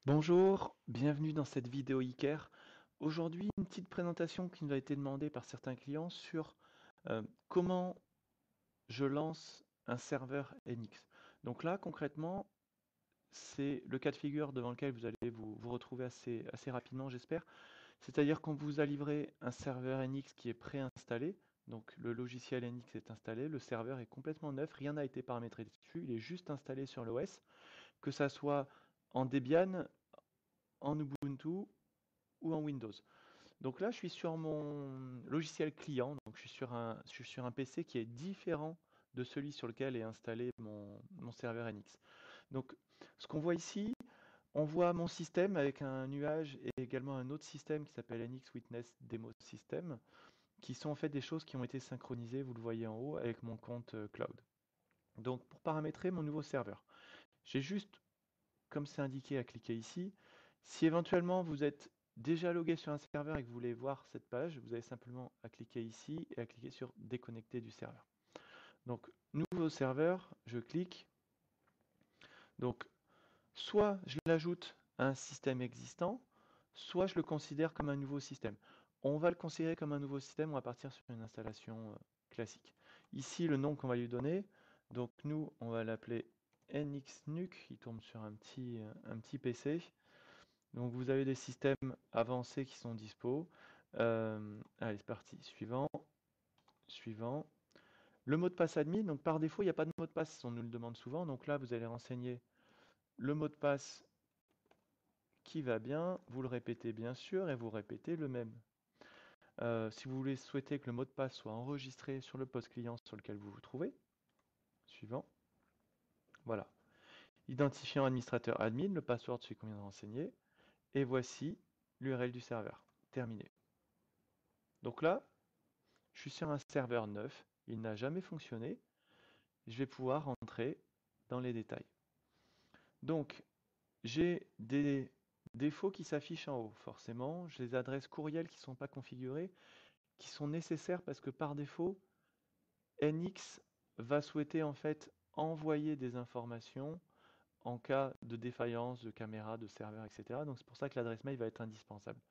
Bonjour, bienvenue dans cette vidéo Iker. Aujourd'hui, une petite présentation qui nous a été demandée par certains clients sur comment je lance un serveur NX. Donc là, concrètement, c'est le cas de figure devant lequel vous allez vous retrouver assez rapidement, j'espère. C'est-à-dire qu'on vous a livré un serveur NX qui est préinstallé. Donc le logiciel NX est installé, le serveur est complètement neuf, rien n'a été paramétré dessus, il est juste installé sur l'OS, que ça soit en Debian, en Ubuntu ou en Windows. Donc là, je suis sur mon logiciel client, donc je suis sur un PC qui est différent de celui sur lequel est installé mon serveur NX. Donc ce qu'on voit ici, on voit mon système avec un nuage et également un autre système qui s'appelle NX Witness Demo System, qui sont en fait des choses qui ont été synchronisées, vous le voyez en haut, avec mon compte cloud. Donc pour paramétrer mon nouveau serveur, j'ai juste, comme c'est indiqué, à cliquer ici. Si éventuellement vous êtes déjà logué sur un serveur et que vous voulez voir cette page, vous avez simplement à cliquer ici et à cliquer sur déconnecter du serveur. Donc, nouveau serveur, je clique. Donc, soit je l'ajoute à un système existant, soit je le considère comme un nouveau système. On va le considérer comme un nouveau système, on va partir sur une installation classique. Ici, le nom qu'on va lui donner, donc nous, on va l'appeler NXNUC, il tombe sur un petit PC. Donc vous avez des systèmes avancés qui sont dispo. Allez, c'est parti. Suivant, suivant. Le mot de passe admin, donc par défaut, il n'y a pas de mot de passe, on nous le demande souvent. Donc là, vous allez renseigner le mot de passe qui va bien, vous le répétez bien sûr, et vous répétez le même. Si vous voulez souhaiter que le mot de passe soit enregistré sur le poste client sur lequel vous vous trouvez, suivant. Voilà. Identifiant administrateur admin, le password celui qu'on vient de renseigner, et voici l'URL du serveur. Terminé. Donc là, je suis sur un serveur neuf, il n'a jamais fonctionné, je vais pouvoir rentrer dans les détails. Donc, j'ai des défauts qui s'affichent en haut, forcément. J'ai des adresses courriel qui ne sont pas configurées, qui sont nécessaires parce que par défaut, NX va souhaiter en fait envoyer des informations en cas de défaillance de caméra, de serveur, etc. Donc c'est pour ça que l'adresse mail va être indispensable,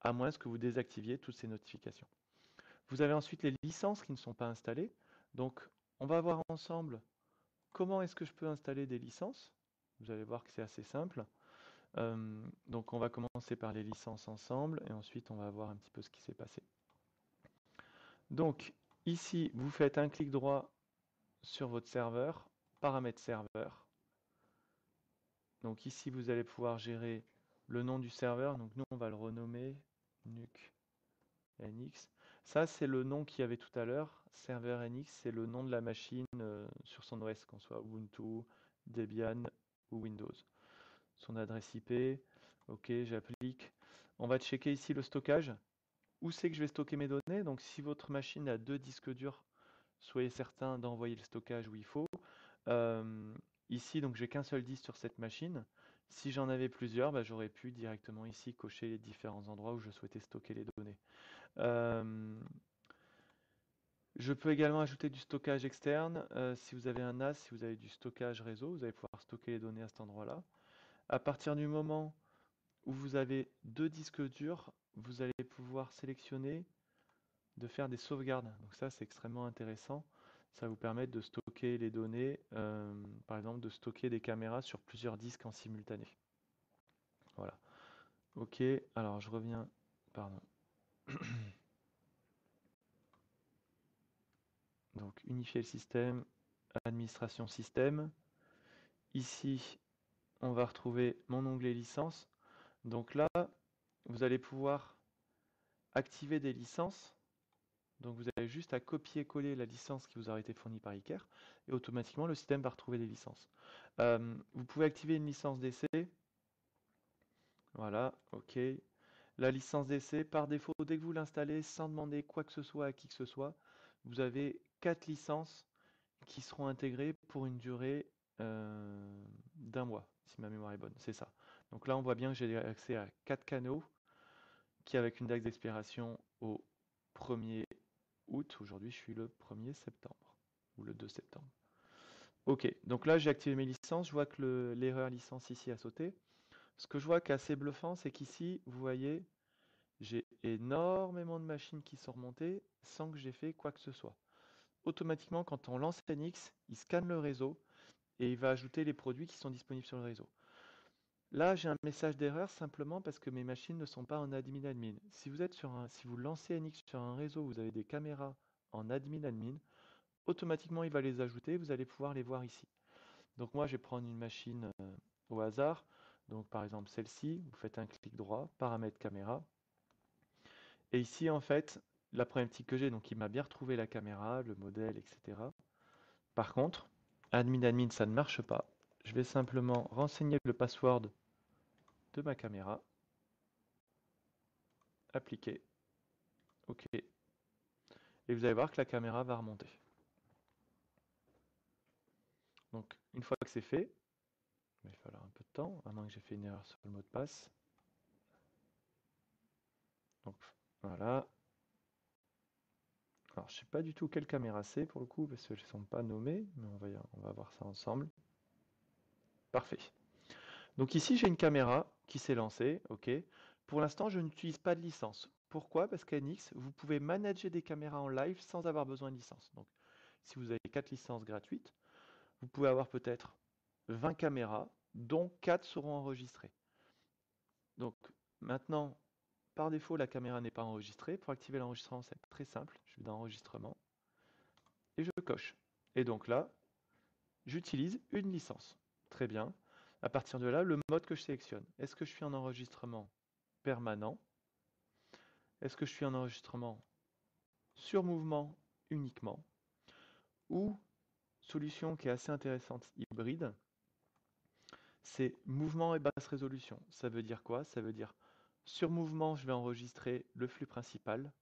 à moins que vous désactiviez toutes ces notifications. Vous avez ensuite les licences qui ne sont pas installées. Donc on va voir ensemble comment est-ce que je peux installer des licences. Vous allez voir que c'est assez simple. Donc on va commencer par les licences ensemble et ensuite on va voir un petit peu ce qui s'est passé. Donc ici, vous faites un clic droit sur votre serveur, paramètres serveur. Donc ici, vous allez pouvoir gérer le nom du serveur. Donc nous, on va le renommer NUC NX. Ça, c'est le nom qu'il y avait tout à l'heure. Serveur NX, c'est le nom de la machine sur son OS, qu'on soit Ubuntu, Debian ou Windows. Son adresse IP, ok, j'applique. On va checker ici le stockage. Où c'est que je vais stocker mes données? Donc si votre machine a 2 disques durs, soyez certain d'envoyer le stockage où il faut. Euh, Ici, donc j'ai qu'un seul disque sur cette machine. Si j'en avais plusieurs, bah, j'aurais pu directement ici cocher les différents endroits où je souhaitais stocker les données. Euh, je peux également ajouter du stockage externe. Si vous avez un NAS, si vous avez du stockage réseau, vous allez pouvoir stocker les données à cet endroit-là. À partir du moment où vous avez 2 disques durs, vous allez pouvoir sélectionner de faire des sauvegardes. Donc ça, c'est extrêmement intéressant. Ça vous permet de stocker les données, par exemple de stocker des caméras sur plusieurs disques en simultané. Voilà. Ok, alors je reviens. Pardon. Donc unifier le système, administration système. Ici, on va retrouver mon onglet licence. Donc là, vous allez pouvoir activer des licences. Donc vous avez juste à copier-coller la licence qui vous aura été fournie par Iker et automatiquement le système va retrouver les licences. Vous pouvez activer une licence d'essai. Voilà, ok. La licence d'essai, par défaut, dès que vous l'installez, sans demander quoi que ce soit à qui que ce soit, vous avez 4 licences qui seront intégrées pour une durée d'1 mois, si ma mémoire est bonne. C'est ça. Donc là, on voit bien que j'ai accès à 4 canaux qui, avec une date d'expiration au 1er août. Aujourd'hui, je suis le 1er septembre ou le 2 septembre. Ok, donc là, j'ai activé mes licences. Je vois que l'erreur licence ici a sauté. Ce que je vois qui est assez bluffant, c'est qu'ici, vous voyez, j'ai énormément de machines qui sont remontées sans que j'ai fait quoi que ce soit. Automatiquement, quand on lance NX, il scanne le réseau et il va ajouter les produits qui sont disponibles sur le réseau. Là, j'ai un message d'erreur simplement parce que mes machines ne sont pas en admin-admin. Si vous êtes si vous lancez NX sur un réseau où vous avez des caméras en admin-admin, automatiquement il va les ajouter, vous allez pouvoir les voir ici. Donc moi, je vais prendre une machine au hasard. Donc par exemple celle-ci, vous faites un clic droit, paramètres caméra. Et ici, en fait, la problématique que j'ai, donc il m'a bien retrouvé la caméra, le modèle, etc. Par contre, admin-admin, ça ne marche pas. Je vais simplement renseigner le password de ma caméra, appliquer, OK. Et vous allez voir que la caméra va remonter. Donc une fois que c'est fait, il va falloir un peu de temps, à moins que j'ai fait une erreur sur le mot de passe. Donc voilà. Alors je ne sais pas du tout quelle caméra c'est pour le coup, parce qu'elles ne sont pas nommées, mais on va voir ça ensemble. Parfait. Donc ici j'ai une caméra qui s'est lancée, OK. Pour l'instant je n'utilise pas de licence. Pourquoi? Parce qu'à NX, vous pouvez manager des caméras en live sans avoir besoin de licence. Donc si vous avez 4 licences gratuites, vous pouvez avoir peut-être 20 caméras, dont 4 seront enregistrées. Donc maintenant, par défaut, la caméra n'est pas enregistrée. Pour activer l'enregistrement, c'est très simple. Je vais dans Enregistrement et je coche. Et donc là, j'utilise une licence. Très bien. À partir de là, le mode que je sélectionne. Est-ce que je suis en enregistrement permanent? Est-ce que je suis en enregistrement sur mouvement uniquement? Ou, solution qui est assez intéressante, hybride, c'est mouvement et basse résolution. Ça veut dire quoi? Ça veut dire sur mouvement, je vais enregistrer le flux principal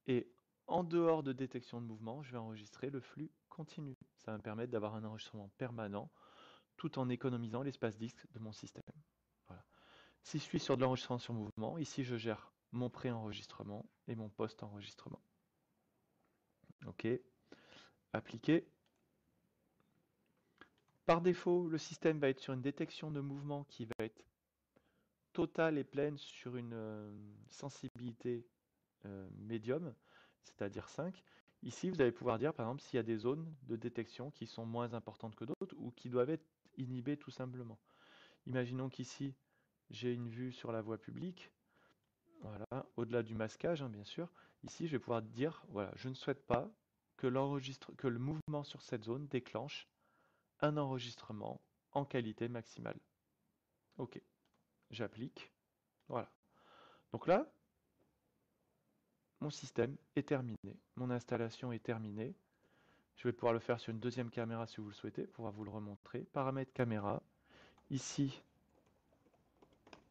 et en dehors de détection de mouvement, je vais enregistrer le flux continu. Ça va me permettre d'avoir un enregistrement permanent tout en économisant l'espace disque de mon système. Voilà. Si je suis sur de l'enregistrement sur mouvement, ici je gère mon pré-enregistrement et mon post-enregistrement. OK, appliquer. Par défaut, le système va être sur une détection de mouvement qui va être totale et pleine sur une sensibilité médium, c'est-à-dire 5. Ici, vous allez pouvoir dire, par exemple, s'il y a des zones de détection qui sont moins importantes que d'autres ou qui doivent être inhibées tout simplement. Imaginons qu'ici, j'ai une vue sur la voie publique, voilà, au-delà du masquage, hein, bien sûr. Ici, je vais pouvoir dire, voilà, je ne souhaite pas que que le mouvement sur cette zone déclenche un enregistrement en qualité maximale. OK, j'applique. Voilà. Donc là, mon système est terminé. Mon installation est terminée. Je vais pouvoir le faire sur une deuxième caméra si vous le souhaitez, pour pouvoir vous le remontrer. Paramètres caméra. Ici,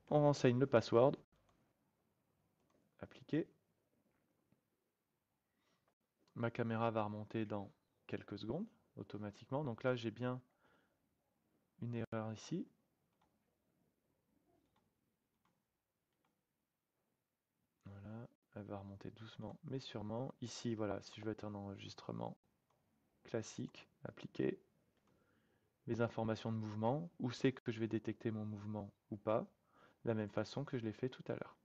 on renseigne le password. Appliquer. Ma caméra va remonter dans quelques secondes, automatiquement. Donc là, j'ai bien une erreur ici. Voilà, elle va remonter doucement mais sûrement. Ici, voilà, si je veux être en enregistrement classique, appliquer. Les informations de mouvement, où c'est que je vais détecter mon mouvement ou pas, de la même façon que je l'ai fait tout à l'heure.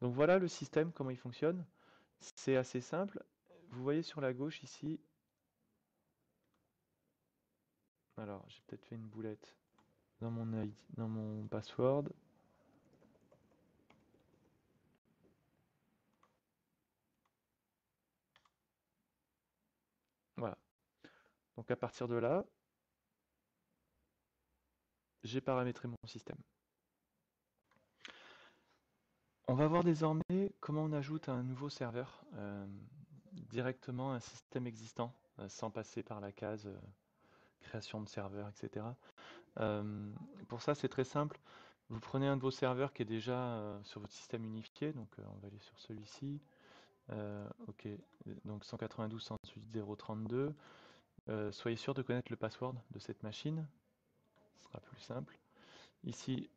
Donc voilà le système, comment il fonctionne. C'est assez simple. Vous voyez sur la gauche ici, alors j'ai peut-être fait une boulette dans mon ID, dans mon password. Voilà. Donc à partir de là, j'ai paramétré mon système. On va voir désormais comment on ajoute un nouveau serveur directement à un système existant, sans passer par la case création de serveur, etc. Pour ça, c'est très simple. Vous prenez un de vos serveurs qui est déjà sur votre système unifié, donc on va aller sur celui-ci. OK, donc 192.168.0.32. Soyez sûr de connaître le password de cette machine, ce sera plus simple. Ici,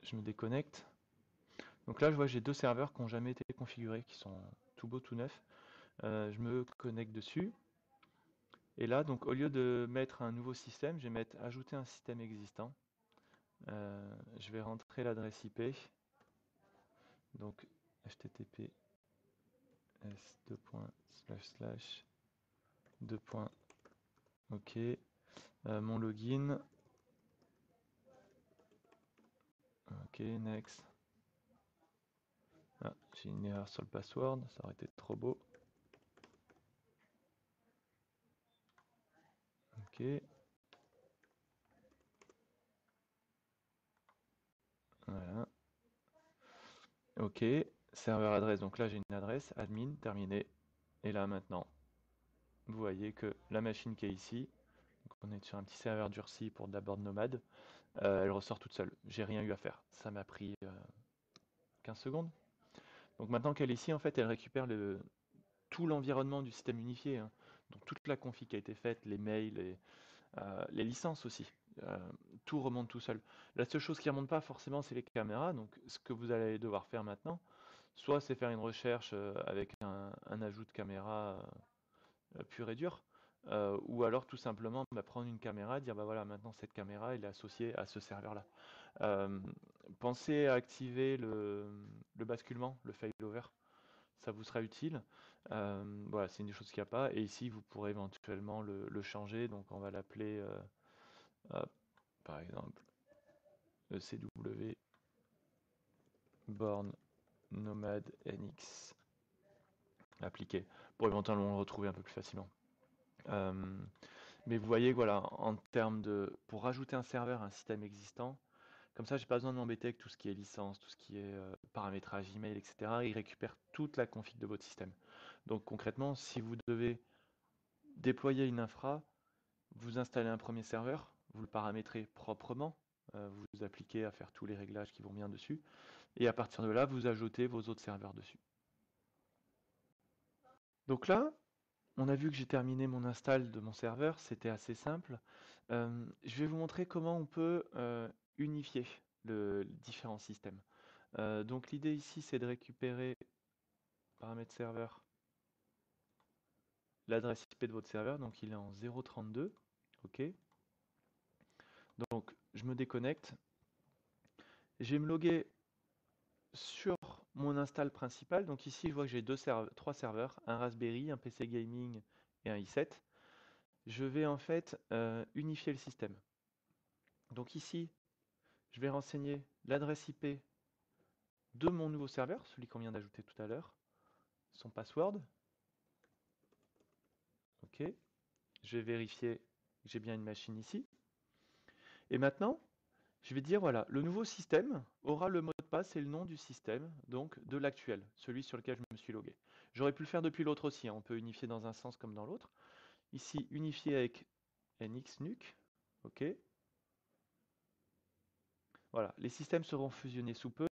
je me déconnecte. Donc là, je vois que j'ai deux serveurs qui n'ont jamais été configurés, qui sont tout beaux, tout neufs. Je me connecte dessus. Et là, donc, au lieu de mettre un nouveau système, je vais mettre ajouter un système existant. Je vais rentrer l'adresse IP. Donc https s://2. OK. Mon login. OK, next. Ah, j'ai une erreur sur le password, ça aurait été trop beau. OK. Voilà. OK. Serveur adresse. Donc là, j'ai une adresse admin, terminé. Et là, maintenant, vous voyez que la machine qui est ici, donc on est sur un petit serveur durci pour de la board nomade, elle ressort toute seule. J'ai rien eu à faire. Ça m'a pris 15 secondes. Donc maintenant qu'elle est ici, en fait, elle récupère tout l'environnement du système unifié, hein. Donc toute la config qui a été faite, les mails, les licences aussi. Euh, Tout remonte tout seul. La seule chose qui ne remonte pas forcément, c'est les caméras. Donc ce que vous allez devoir faire maintenant, soit c'est faire une recherche avec un ajout de caméra pur et dur, ou alors tout simplement prendre une caméra, dire bah voilà, maintenant cette caméra elle est associée à ce serveur-là. Euh, Pensez à activer le basculement, le failover, ça vous sera utile. Voilà, c'est une des choses qu'il n'y a pas. Et ici, vous pourrez éventuellement le changer. Donc on va l'appeler, par exemple, ECW Born Nomad NX appliqué, pour éventuellement le retrouver un peu plus facilement. Euh, mais vous voyez, voilà, en termes pour rajouter un serveur à un système existant, comme ça, j'ai pas besoin de m'embêter avec tout ce qui est licence, tout ce qui est paramétrage email, etc. Il récupère toute la config de votre système. Donc concrètement, si vous devez déployer une infra, vous installez un premier serveur, vous le paramétrez proprement, vous vous appliquez à faire tous les réglages qui vont bien dessus, et à partir de là, vous ajoutez vos autres serveurs dessus. Donc là, on a vu que j'ai terminé mon install de mon serveur, c'était assez simple. Je vais vous montrer comment on peut unifier les différents systèmes. Donc l'idée ici, c'est de récupérer, paramètre serveur, l'adresse IP de votre serveur, donc il est en 032, ok. Donc je me déconnecte, je vais me loguer sur mon install principal. Donc ici, je vois que j'ai trois serveurs, un Raspberry, un PC gaming et un i7. Je vais en fait unifier le système. Donc ici, je vais renseigner l'adresse IP de mon nouveau serveur, celui qu'on vient d'ajouter tout à l'heure, son password. Ok. Je vais vérifier que j'ai bien une machine ici. Et maintenant, je vais dire voilà, le nouveau système aura le mot de passe et le nom du système, donc de l'actuel, celui sur lequel je me suis logué. J'aurais pu le faire depuis l'autre aussi, hein. On peut unifier dans un sens comme dans l'autre. Ici, unifier avec NXNUC. Ok. Voilà, les systèmes seront fusionnés sous peu.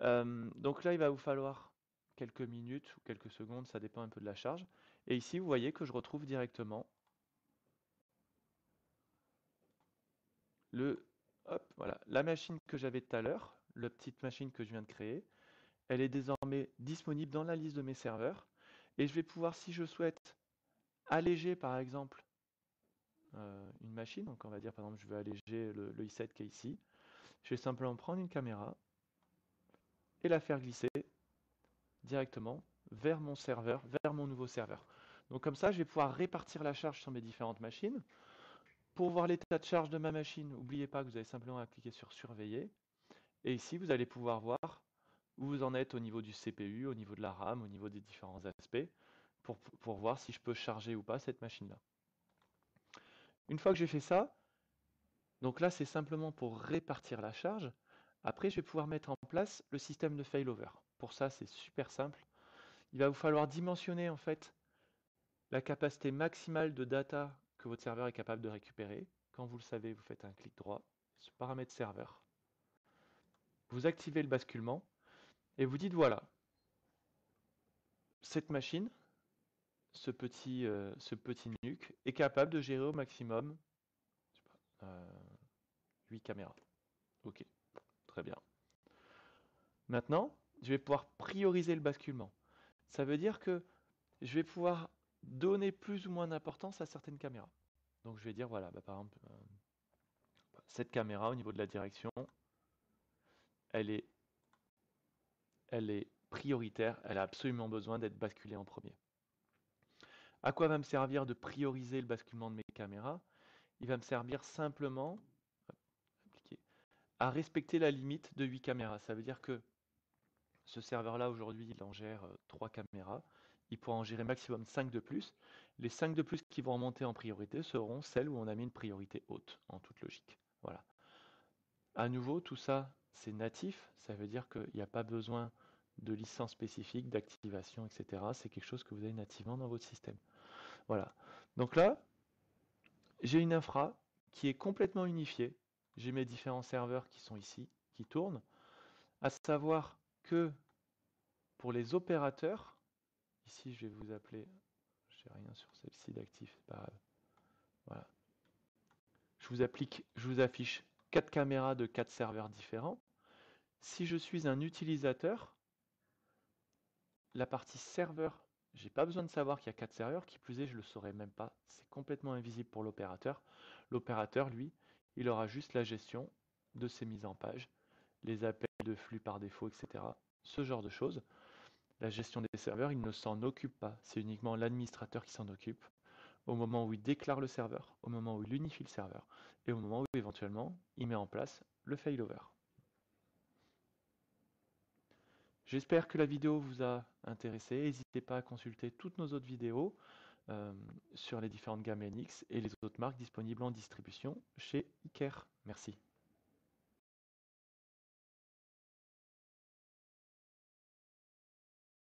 Donc là, il va vous falloir quelques minutes ou quelques secondes, ça dépend un peu de la charge. Et ici, vous voyez que je retrouve directement voilà, la machine que j'avais tout à l'heure, la petite machine que je viens de créer. Elle est désormais disponible dans la liste de mes serveurs. Et je vais pouvoir, si je souhaite, alléger par exemple une machine. Donc on va dire par exemple, je veux alléger le i7 qui est ici. Je vais simplement prendre une caméra et la faire glisser directement vers mon serveur, vers mon nouveau serveur. Donc comme ça, je vais pouvoir répartir la charge sur mes différentes machines. Pour voir l'état de charge de ma machine, n'oubliez pas que vous avez simplement à cliquer sur surveiller. Et ici, vous allez pouvoir voir où vous en êtes au niveau du CPU, au niveau de la RAM, au niveau des différents aspects, pour voir si je peux charger ou pas cette machine-là. Une fois que j'ai fait ça, donc là c'est simplement pour répartir la charge. Après, je vais pouvoir mettre en place le système de failover. Pour ça, c'est super simple. Il va vous falloir dimensionner en fait la capacité maximale de data que votre serveur est capable de récupérer. Quand vous le savez, vous faites un clic droit sur paramètres serveur. Vous activez le basculement et vous dites voilà, cette machine, ce petit NUC est capable de gérer au maximum je sais pas, 8 caméras. Ok, très bien. Maintenant, je vais pouvoir prioriser le basculement. Ça veut dire que je vais pouvoir donner plus ou moins d'importance à certaines caméras. Donc je vais dire, voilà, bah, par exemple, Cette caméra au niveau de la direction, elle est prioritaire, elle a absolument besoin d'être basculée en premier. À quoi va me servir de prioriser le basculement de mes caméras? Il va me servir simplement à respecter la limite de 8 caméras. Ça veut dire que ce serveur-là, aujourd'hui, il en gère 3 caméras. Il pourra en gérer maximum 5 de plus. Les 5 de plus qui vont remonter en priorité seront celles où on a mis une priorité haute, en toute logique. Voilà. À nouveau, tout ça, c'est natif. Ça veut dire qu'il n'y a pas besoin de licence spécifique, d'activation, etc. C'est quelque chose que vous avez nativement dans votre système. Voilà. Donc là, j'ai une infra qui est complètement unifiée. J'ai mes différents serveurs qui sont ici, qui tournent. À savoir que pour les opérateurs, ici je vais vous appeler, j'ai rien sur celle-ci d'actif, c'est pas grave. Voilà. Je vous affiche 4 caméras de 4 serveurs différents. Si je suis un utilisateur, la partie serveur, j'ai pas besoin de savoir qu'il y a 4 serveurs, qui plus est, je ne le saurais même pas. C'est complètement invisible pour l'opérateur. L'opérateur, lui, il aura juste la gestion de ses mises en page, les appels de flux par défaut, etc. Ce genre de choses. La gestion des serveurs, il ne s'en occupe pas. C'est uniquement l'administrateur qui s'en occupe au moment où il déclare le serveur, au moment où il unifie le serveur et au moment où éventuellement il met en place le failover. J'espère que la vidéo vous a intéressé. N'hésitez pas à consulter toutes nos autres vidéos sur les différentes gammes NX et les autres marques disponibles en distribution chez Iker. Merci.